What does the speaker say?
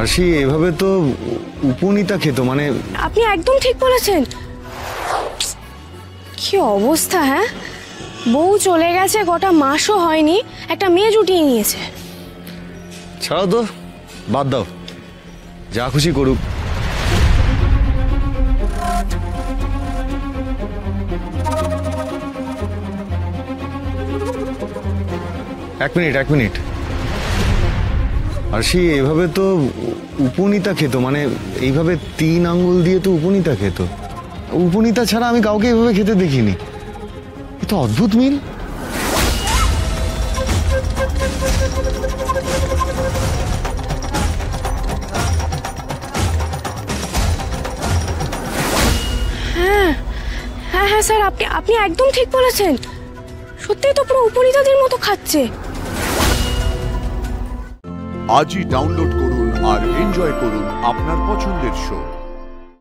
আরশি এভাবে তো উপনীতা খেত, মানে আপনি একদম ঠিক বলেছেন। কি অবস্থা! হ্যাঁ, বউ চলে গেছে, গোটা মাসও হয়নি, একটা মেয়ে জুটিয়ে নিয়েছে। ছাড়াও তো, বাদ দাও, যা খুশি করুক। এক মিনিট। আরশি এভাবে তো উপনীতা খেত, মানে এইভাবে 3 আঙ্গুল দিয়ে তো উপনীতা খেত। উপনীতা ছাড়া আমি কাউকে এভাবে খেতে দেখিনি। এ তো অদ্ভুত মিল। হ্যাঁ হ্যাঁ হ্যাঁ স্যার, আপনি একদম ঠিক বলেছেন। সত্যিই তো পুরো উপনীতাদের মতো খাচ্ছে। আজই ডাউনলোড করুন আর এনজয় করুন আপনার পছন্দের শো।